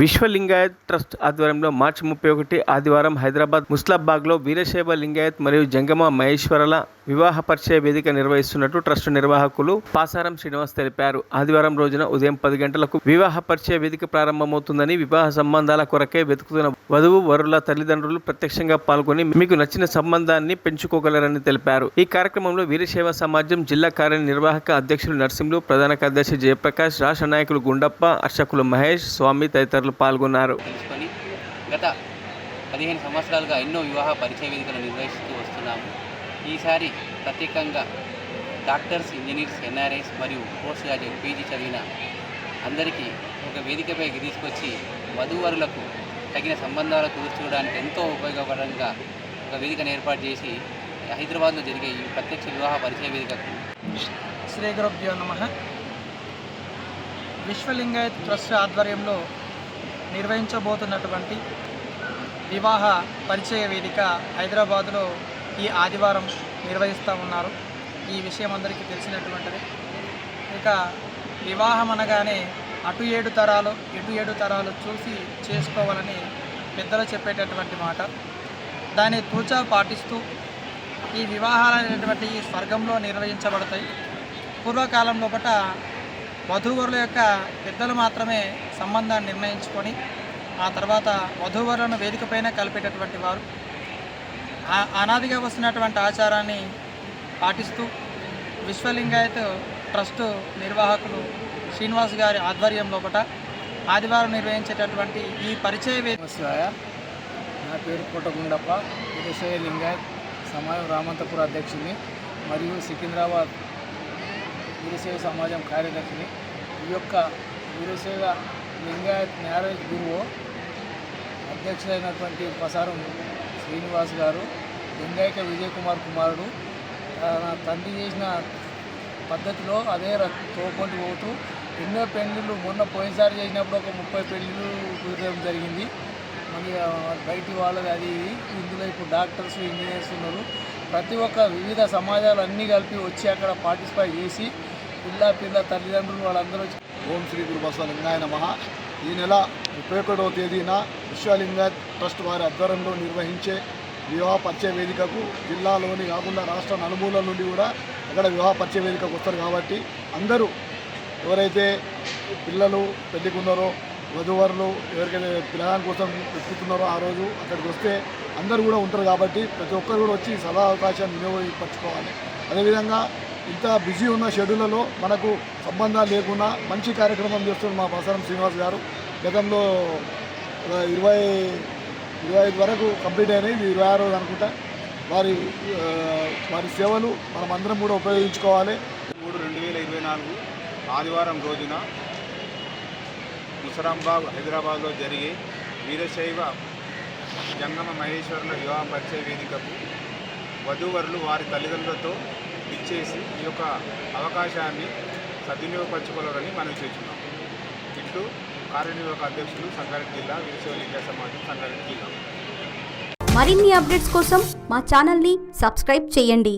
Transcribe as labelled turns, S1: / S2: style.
S1: విశ్వ లింగాయత్ ట్రస్ట్ ఆధ్వర్యంలో మార్చి 31 ఆదివారం హైదరాబాద్ ముస్లాబాగ్లో వీరశైవ లింగాయత్ మరియు జంగమ మహేశ్వరల వివాహ పరిచయ వేదిక నిర్వహిస్తున్నట్టు ట్రస్ట్ నిర్వాహకులు పాసారం శ్రీనివాస్ తెలిపారు. ఆదివారం రోజున ఉదయం 10 గంటలకు వివాహ పరిచయ వేదిక ప్రారంభమవుతుందని, వివాహ సంబంధాల కొరకే వెతుకుతున్న వధువు వరుల తల్లిదండ్రులు ప్రత్యక్షంగా పాల్గొని మీకు నచ్చిన సంబంధాన్ని పెంచుకోగలరని తెలిపారు. ఈ కార్యక్రమంలో వీరశైవ సమాజం జిల్లా కార్యనిర్వాహక అధ్యక్షులు నరసింహులు, ప్రధాన కార్యదర్శి జయప్రకాష్, రాష్ట్ర నాయకులు గుండప్ప, అర్చకులు మహేష్, స్వామి తదితరులు పాల్గొన్నారు.
S2: గత 15 సంవత్సరాలుగా ఎన్నో వివాహ పరిచయ వేదికలు నిర్వహిస్తూ వస్తున్నాము. ఈసారి ప్రత్యేకంగా డాక్టర్స్, ఇంజనీర్స్, ఎన్ఆర్ఐస్ మరియు పోస్ట్ గ్రాడ్యుయేట్ పీజీ చదివిన అందరికీ ఒక వేదికపైకి తీసుకొచ్చి వధూవరులకు తగిన సంబంధాలు కుదుర్చుకోవడానికి ఎంతో ఉపయోగకరంగా ఒక వేదికను ఏర్పాటు చేసి హైదరాబాద్లో జరిగే ఈ ప్రత్యక్ష వివాహ పరిచయ వేదికకు
S3: శ్రీ గురుభ్యో నమః. విశ్వలింగాయత్ ట్రస్ట్ ఆధ్వర్యంలో నిర్వహించబోతున్నటువంటి వివాహ పరిచయ వేదిక హైదరాబాదులో ఈ ఆదివారం నిర్వహిస్తూ ఉన్నారు. ఈ విషయం అందరికీ తెలిసినటువంటిది. ఇక వివాహం అనగానే అటు 7 తరాలు ఇటు 7 తరాలు చూసి చేసుకోవాలని పెద్దలు చెప్పేటటువంటి మాట. దాన్ని తూచా పాటిస్తూ ఈ వివాహాలు అనేటువంటి స్వర్గంలో నిర్వహించబడతాయి. పూర్వకాలం లోపల వధూవరుల యొక్క పెద్దలు మాత్రమే సంబంధాన్ని నిర్ణయించుకొని ఆ తర్వాత వధూవరులను వేదికపైన కలిపేటటువంటి వారు. అనాదిగా వస్తున్నటువంటి ఆచారాన్ని పాటిస్తూ విశ్వలింగాయత్ ట్రస్ట్ నిర్వాహకులు శ్రీనివాస్ గారి ఆధ్వర్యం లోపల ఆదివారం నిర్వహించేటటువంటి ఈ పరిచయ వేదిక.
S4: నా పేరు కోట గుండప్ప, వీరశైవ లింగాయత్ సమాజం రామంతపుర అధ్యక్షుని మరియు సికింద్రాబాద్ వీరశైవ సమాజం కార్యదర్శిని. ఈ యొక్క వీరశైవ లింగాయత్ మ్యారేజ్ గురువు అధ్యక్షులైనటువంటి పసారం శ్రీనివాస్ గారు లింగాయక విజయ్ కుమార్ కుమారుడు. తన తండ్రి చేసిన పద్ధతిలో అదే తోకొంటూ పోతూ ఎన్నో పెళ్ళిళ్ళు మొన్న పోయినసారి చేసినప్పుడు ఒక 30 పెళ్ళిళ్ళు కుదరడం జరిగింది. మరి బయటి వాళ్ళది అది ఇందులో ఇప్పుడు డాక్టర్స్, ఇంజనీర్స్ ఉన్నారు. ప్రతి ఒక్క వివిధ సమాజాలు అన్నీ కలిపి వచ్చి అక్కడ పార్టిసిపేట్ చేసి పిల్ల తల్లిదండ్రులు వాళ్ళందరూ
S5: ఓం శ్రీ గురు బసవ లింగాయ నమః. ఈ నెల 31వ తేదీన విశ్వలింగాయత్ ట్రస్ట్ వారి ఆధ్వర్యంలో నిర్వహించే వివాహ పరిచయ వేదికకు జిల్లాలోని కాకుండా రాష్ట్ర నలుమూలల నుండి కూడా అక్కడ వివాహ పరిచయ వేదికకు వస్తారు. కాబట్టి అందరూ ఎవరైతే పిల్లలు పెళ్ళికున్నారో, వధూవరులు ఎవరికైతే పిల్లగాని కోసం వెతుకుతున్నారో ఆ రోజు అక్కడికి వస్తే అందరూ కూడా ఉంటారు. కాబట్టి ప్రతి ఒక్కరు కూడా వచ్చి సదా అవకాశాన్ని వినియోగపరచుకోవాలి. అదేవిధంగా ఇంత బిజీ ఉన్న షెడ్యూల్లో మనకు సంబంధాలు లేకుండా మంచి కార్యక్రమం చేస్తున్నారు మా పాసారం శ్రీనివాస్ గారు. గతంలో 25 వరకు కంప్లీట్ అయినాయి, 26 రోజు అనుకుంటా. వారి సేవలు మనం అందరం కూడా ఉపయోగించుకోవాలి.
S6: 3/2024 ఆదివారం రోజున ముసరాంబాగ్ హైదరాబాద్లో జరిగే వీరశైవ జంగమ మహేశ్వరుల వివాహ పరిచయ వేదికకు వధూవరులు వారి తల్లిదండ్రులతో ఇచ్చేసి ఈ యొక్క అవకాశాన్ని సద్వినియోగపరచుకోవాలని మనం చేస్తున్నాం. ఇట్లు కార్యనిర్వాహక అధ్యక్షులు సంగారెడ్డి జిల్లా వీరశైవ లింగాయత్ సమాజం సంగారెడ్డి జిల్లా.
S7: మరిన్ని అప్డేట్స్ కోసం మా ఛానల్ని సబ్స్క్రైబ్ చేయండి.